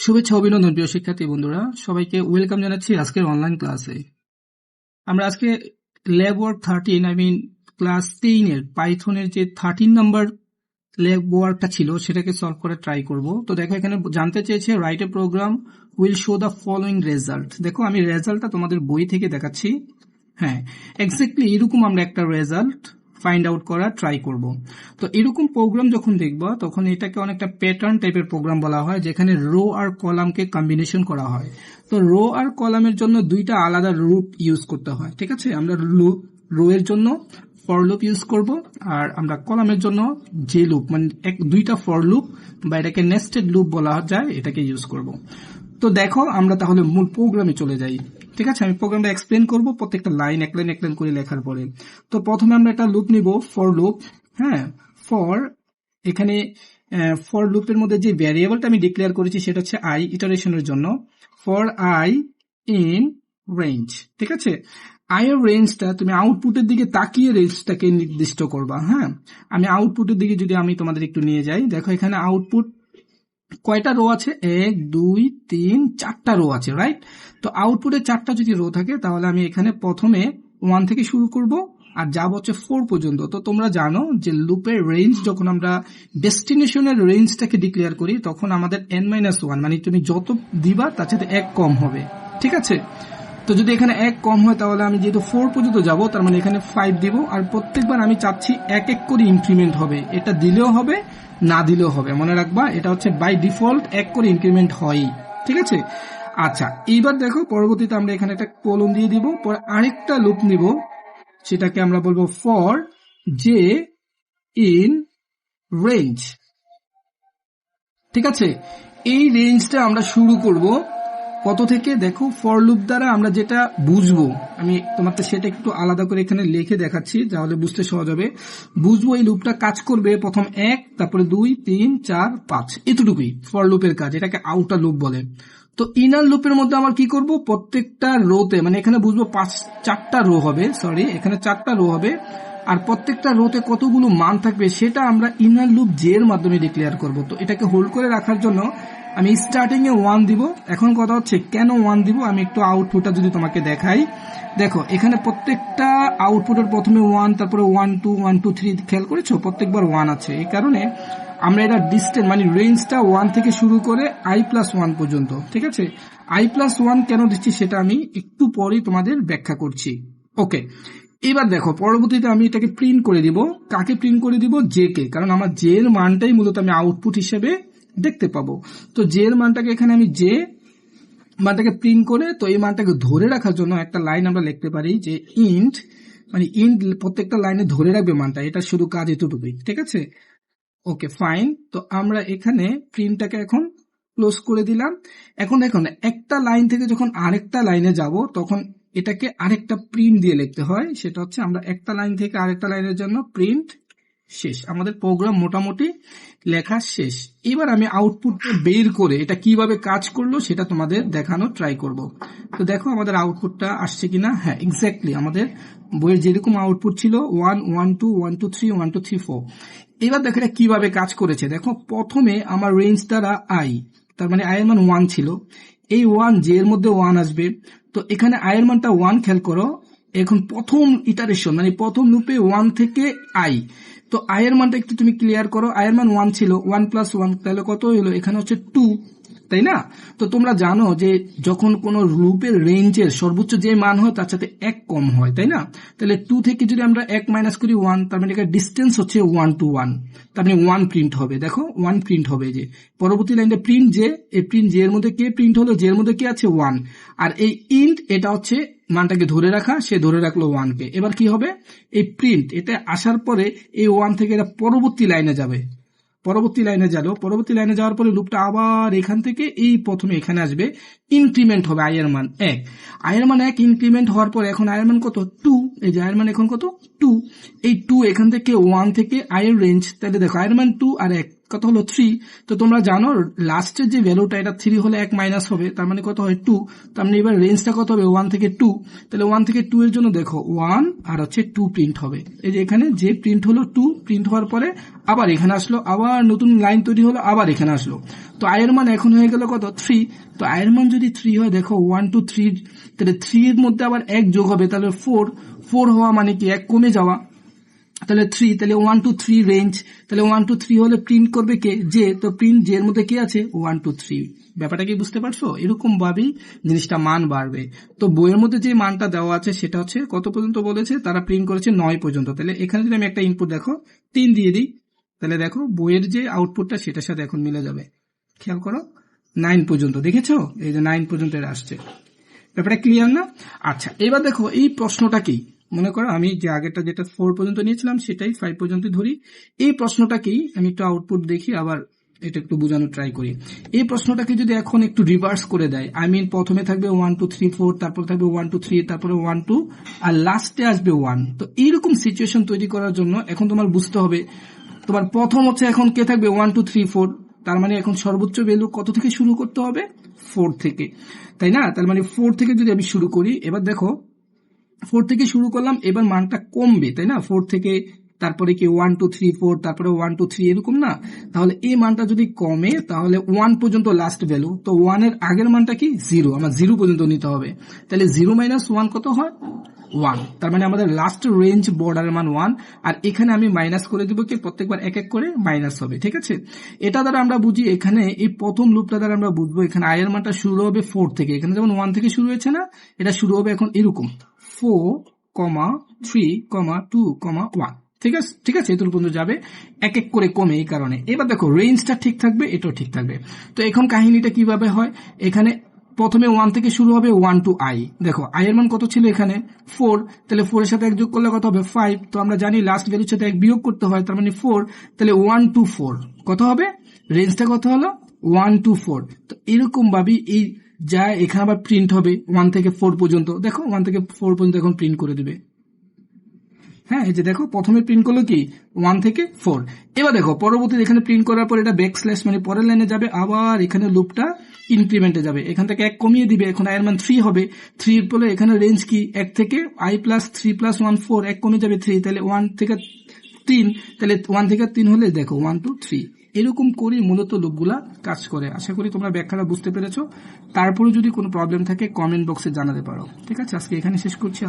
শুভেচ্ছা অভিনন্দন প্রিয় শিক্ষার্থী বন্ধুরা, সবাইকে ওয়েলকাম জানাচ্ছি আজকের অনলাইন ক্লাসে। আমরা আজকে ল্যাব ওয়ার্ক 13 ক্লাস 10 এর পাইথনের যে 13 নাম্বার ল্যাব ওয়ার্কটা ছিল সেটাকে সলভ করে ট্রাই করব। তো দেখো এখানে জানতে চেয়েছে write a program will show the following result. দেখো আমি রেজাল্টটা তোমাদের বই থেকে দেখাচ্ছি। হ্যাঁ, এক্স্যাক্টলি এরকম আমরা একটা রেজাল্ট ফাইন্ড আউট করা ট্রাই করব। তো এরকম প্রোগ্রাম যখন দেখবা তখন এটাকে অনেকটা প্যাটার্ন টাইপের প্রোগ্রাম বলা হয়, যেখানে রো আর কলামকে কম্বিনেশন করা হয়। তো রো আর কলামের জন্য দুইটা আলাদা লুপ ইউজ করতে হয়, ঠিক আছে। আমরা রো এর জন্য ফর লুপ ইউজ করব, আর আমরা কলামের জন্য যে লুপ মানে দুইটা ফর লুপ বা এটাকে নেস্টেড লুপ বলা যায় এটাকে ইউজ করব। তো দেখো আমরা তাহলে মূল প্রোগ্রামে চলে যাই, ঠিক আছে। আমি প্রোগ্রামটা এক্সপ্লেন করব প্রত্যেকটা লাইন এক লাইন করে লেখার পরে। তো প্রথমে আমরা একটা লুপ নিব, ফর লুপ। হ্যাঁ, ফর এখানে ফর লুপের মধ্যে যে ভ্যারিয়েবলটা আমি ডিক্লেয়ার করেছি সেটা হচ্ছে আই, ইটারেশনের জন্য। ফর আই ইন রেঞ্জ, ঠিক আছে। আই এর রেঞ্জটা তুমি আউটপুটের দিকে তাকিয়ে রেঞ্জটাকে নির্দিষ্ট করবা। হ্যাঁ, আমি আউটপুটের দিকে যদি আমি তোমাদের একটু নিয়ে যাই, দেখো এখানে আউটপুট কয়টা রো আছে? 1 2 3 4টা রো আছে, রাইট। তো আউটপুটে 4টা যদি রো থাকে তাহলে আমি এখানে প্রথমে 1 থেকে শুরু করব আর যাব হচ্ছে 4 পর্যন্ত। তো তোমরা জানো যে লুপের রেঞ্জ যখন আমরা ডেস্টিনেশনের রেঞ্জটাকে ডিক্লেয়ার করি তখন আমাদের n-1 মানে তুমি যত দিবা তার সাথে 1 কম হবে, ঠিক আছে। তো যদি এখানে 1 কম হয় তাহলে আমি যেহেতু 4 পর্যন্ত যাব তার মানে এখানে 5 দিব, আর প্রত্যেকবার আমি চাচ্ছি 1 করে ইনক্রিমেন্ট হবে। এটা দিলেও হবে না দিলেও হবে, মনে রাখবা এটা হচ্ছে বাই ডিফল্ট 1 করে ইনক্রিমেন্ট হয়, ঠিক আছে। আচ্ছা, এইবার দেখো পরবর্তীতে আমরা এখানে একটা কোলন দিয়ে দিব, পরে আরেকটা লুপ নিব, সেটাকে আমরা বলবো ফর জে ইন রেঞ্জ, ঠিক আছে। এই রেঞ্জটা আমরা শুরু করব কত থেকে? দেখো ফর লুপ দ্বারা আমরা যেটা বুঝবো, আমি তোমাকে সেটা একটু আলাদা করে এখানে লিখে দেখাচ্ছি তাহলে বুঝতে সহজ হবে। বুঝবো এই লুপটা কাজ করবে প্রথম 1, তারপরে 2 3 4 5, এতটুকুই ফর লুপের কাজ, এটাকে আউটার লুপ বলে। তো ইনার লুপের মধ্যে আমার কি করব, প্রত্যেকটা রোতে মানে এখানে বুঝবো 4টা রো হবে, সরি এখানে 4টা রো হবে, আর প্রত্যেকটা রোতে কতগুলো মান থাকবে সেটা আমরা ইনার লুপ জে এর মাধ্যমে ডিক্লেয়ার করব। তো এটাকে হোল্ড করে রাখার জন্য আমি স্টার্টিং এ 1 দিব। এখন কথা হচ্ছে কেন 1 দিব, আমি একটু আউটপুটটা যদি তোমাকে দেখাই। দেখো এখানে প্রত্যেকটা আউটপুটের প্রথমে 1, তারপরে 1 2 1 2 3 খেয়াল করেছো, প্রত্যেকবার 1 আছে। এই কারণে আমরা এটা ডিস্টেন্স মানে রেঞ্জটা 1 থেকে শুরু করে i+1 পর্যন্ত, ঠিক আছে। i+1 কেন দিচ্ছি সেটা আমি একটু পরেই তোমাদের ব্যাখ্যা করছি, ওকে। এবার দেখো পরবর্তীতে আমি এটাকে প্রিন্ট করে দিব। কাকে প্রিন্ট করে দিব? জে কে, কারণ আমার জে এর মানটাই মূলত আমি আউটপুট হিসেবে দেখতে পাবো। তো জে এর মানটাকে এখানে আমি জে মানটাকে প্রিন্ট করে, তো এই মানটাকে ধরে রাখার জন্য একটা লাইন আমরা লিখতে পারি যে ইন্ট, মানে ইন্ট প্রত্যেকটা লাইনে ধরে রাখবে মানটা, এটা শুধু কাজ এতটুকুই, ঠিক আছে। ওকে ফাইন, তো আমরা এখানে প্রিন্টটাকে এখন ক্লোজ করে দিলাম। এখন দেখুন একটা লাইন থেকে যখন আরেকটা লাইনে যাব তখন এটাকে আরেকটা প্রিন্ট দিয়ে লিখতে হয়, সেটা হচ্ছে আমরা একটা লাইন থেকে আরেকটা লাইনের জন্য প্রিন্ট শেষ। আমাদের প্রোগ্রাম মোটামুটি লেখা শেষ। এবার আমি আউটপুটটা বের করে এটা কিভাবে কাজ করলো সেটা তোমাদের দেখানো ট্রাই করব। তো দেখো আমাদের আউটপুটটা আসছে কিনা। হ্যাঁ, এক্স্যাক্টলি আমাদের বইয়ের যেরকম আউটপুট ছিল 1 1 2 1 2 3 1 2 3 4। এবার দেখো এটা কিভাবে কাজ করেছে। দেখো প্রথমে আমার রেঞ্জ দ্বারা আই, তার মানে আই এর মান 1 ছিল, এই 1 জে এর মধ্যে 1 আসবে। তো এখানে আই এর মানটা 1 খেয়াল করো। এখন প্রথম ইটারেশন মানে প্রথম লুপে 1 থেকে আই, তো আই এর মানটা একটু তুমি ক্লিয়ার করো। আই এর মান 1 ছিল, 1+1 তাহলে কত হলো? এখানে হচ্ছে 2, তাই না? তো তোমরা জানো যে যখন কোন লুপের রেঞ্জের সর্বোচ্চ যে মান হয় তার সাথে 1 কম হয়, তাই না? তাহলে 2 থেকে যদি আমরা 1 মাইনাস করি 1, তার মানে এখানে ডিস্টেন্স হচ্ছে 1 to 1, তার মানে 1 প্রিন্ট হবে। দেখো 1 প্রিন্ট হবে। যে পরবর্তী লাইনটা প্রিন্ট জে, এই প্রিন্ট জে এর মধ্যে কে প্রিন্ট হলো? জে এর মধ্যে কে আছে? 1। আর এই ইন্ট এটা হচ্ছে মানটাকে ধরে রাখা, সে ধরে রাখলো 1 কে। এবার কি হবে? এই প্রিন্ট এটা আসার পরে এই 1 থেকে এটা পরবর্তী লাইনে যাবে, পরবর্তী লাইনে যাওয়ার পরে লুপটা আবার এখান থেকে এই প্রথমে এখানে আসবে, ইনক্রিমেন্ট হবে আই এর মান 1। আই এর মান 1 ইনক্রিমেন্ট হওয়ার পর এখন আই এর মান কত? 2। এই যে আই এর মান এখন কত? 2। এই 2 এখান থেকে 1 থেকে আই এর রেঞ্জ, তাহলে দেখো আই এর মান 2 আর 1 কত হলো 3। তো তোমরা জানো লাস্টের যে ভ্যালুটা এটা 3 হলে 1 মাইনাস হবে, তার মানে কত হয় 2। তার মানে এবার রেঞ্জটা কত হবে 1 থেকে 2। তাহলে 1 থেকে 2 এর জন্য দেখো 1 আর হচ্ছে 2 প্রিন্ট হবে। এই যে এখানে যে প্রিন্ট হলো 2, প্রিন্ট হওয়ার পরে আবার এখানে আসলো, আবার নতুন লাইন তৈরি হলো, আবার এখানে আসলো। তো আয়ের মান এখন হয়ে গেল কত 3। তো আয়ের মান যদি 3 হয়, দেখো 1 2 3, তাহলে 3 এর মধ্যে আবার 1 যোগ হবে, তাহলে 4। 4 হওয়া মানে কি 1 কমে যাওয়া, তাহলে 3, তাহলে 1 2 3 রেঞ্জ। তাহলে 1 2 3 হলে প্রিন্ট করবে কে, যে। তো প্রিন্ট যে এর মধ্যে কি আছে 1 2 3। ব্যাপারটা কি বুঝতে পারছো? এরকম ভাবেই জিনিসটা মান বাড়বে। তো বইয়ের মধ্যে যে মানটা দেওয়া আছে সেটা হচ্ছে কত পর্যন্ত বলেছে, তারা প্রিন্ট করেছে 9 পর্যন্ত। তাহলে এখানে যদি আমি একটা ইনপুট দেখো 3 দিয়ে দিই, তাহলে দেখো বইয়ের যে আউটপুটটা সেটার সাথে এখন মিলে যাবে। খেয়াল করো 9 পর্যন্ত, দেখেছো? এই যে 9 পর্যন্ত এর আসছে। ব্যাপারটা ক্লিয়ার না? আচ্ছা, এবার দেখো এই প্রশ্নটা কি, মনে করো আমি যে আগেরটা যেটা 4 পর্যন্ত নিয়েছিলাম সেটাই 5 পর্যন্ত ধরি। এই প্রশ্নটাকেই আমি একটু আউটপুট দেখি, আবার এটা একটু বোঝানোর ট্রাই করি। এই প্রশ্নটাকে যদি এখন একটু রিভার্স করে দেয়, আই মিন প্রথমে থাকবে 1 2 3 4, তারপর থাকবে 1 2 3, তারপরে 1 2, আর লাস্টে আসবে 1। তো এইরকম সিচুয়েশন তৈরি করার জন্য এখন তোমার বুঝতে হবে, তোমার প্রথম হচ্ছে এখন কে থাকবে 1 2 3 4, তার মানে এখন সর্বোচ্চ ভ্যালু কত থেকে শুরু করতে হবে 4 থেকে, তাই না? তার মানে 4 থেকে যদি আমি শুরু করি, এবার দেখো 4 থেকে শুরু করলাম, এবার মানটা কমবে, তাই না? 4 থেকে তারপরে কি 1 2 3 4, তারপরে 1 2 3, এরকম না? তাহলে এই মানটা যদি কমে তাহলে 1 পর্যন্ত লাস্ট ভ্যালু, তো 1 এর আগের মানটা কি 0, আমার 0 পর্যন্ত নিতে হবে। তাহলে 0 মাইনাস 1 কত হয় 1। তার মানে আমাদের লাস্ট রেঞ্জ বর্ডারের মান 1, আর এখানে আমি মাইনাস করে দিব কি, প্রত্যেকবার এক এক করে মাইনাস হবে, ঠিক আছে? এটা দ্বারা আমরা বুঝি, এখানে এই প্রথম লুপটা দ্বারা আমরা বুঝবো এখানে আয়ের মানটা শুরু হবে 4 থেকে। এখানে যেমন 1 থেকে শুরু হয়েছে না, এটা শুরু হবে এখন এরকম 4, 3, 2, 1। ঠিক আছে, ঠিক আছে, এতটুকু পর্যন্ত যাবে, এক এক করে কমে এই কারণে। এবার দেখো রেঞ্জটা ঠিক থাকবে, এটাও ঠিক থাকবে। তো এখন কাহিনীটা কিভাবে হয়, এখানে প্রথমে 1 থেকে শুরু হবে 1 টু আই। দেখো আই এর মান কত ছিল এখানে 4, তাহলে 4 এর সাথে 1 যোগ করলে কত হবে 5। তো আমরা জানি লাস্ট ভ্যালুর সাথে 1 বিয়োগ করতে হয়, তার মানে 4। তাহলে 1 টু 4 কত হবে, রেঞ্জটা কত হলো 1 টু 4। তো এরকম ভাবে এই যা এখানে আবার প্রিন্ট হবে 1 থেকে 4 পর্যন্ত। দেখো 1 থেকে 4 পর্যন্ত এখন প্রিন্ট করে দিবে। হ্যাঁ, এই যে দেখো প্রথমে প্রিন্ট করলো কি 1 থেকে 4। এবার দেখো পরবর্তী এখানে প্রিন্ট করার পর এটা ব্যাকস্ল্যাশ মানে পরের লাইনে যাবে, আবার এখানে লুপটা ইনক্রিমেন্টে যাবে, এখান থেকে 1 কমিয়ে দিবে, এখন আয়ের মান 3 হবে। 3 এর পরে এখানে রেঞ্জ কি 1 থেকে i প্লাস 3 প্লাস 1 4, 1 কমে যাবে 3, তাহলে 1 থেকে 3, তাহলে 1 থেকে 3 হলে দেখো 1 2 3। এরকম করে মূলত লুপগুলা কাজ করে। আশা করি তোমরা ব্যাখ্যাটা বুঝতে পেরেছো। তারপরে যদি কোনো প্রবলেম থাকে কমেন্ট বক্সে জানাতে পারো। ঠিক আছে, আজকে এখানে শেষ করছি।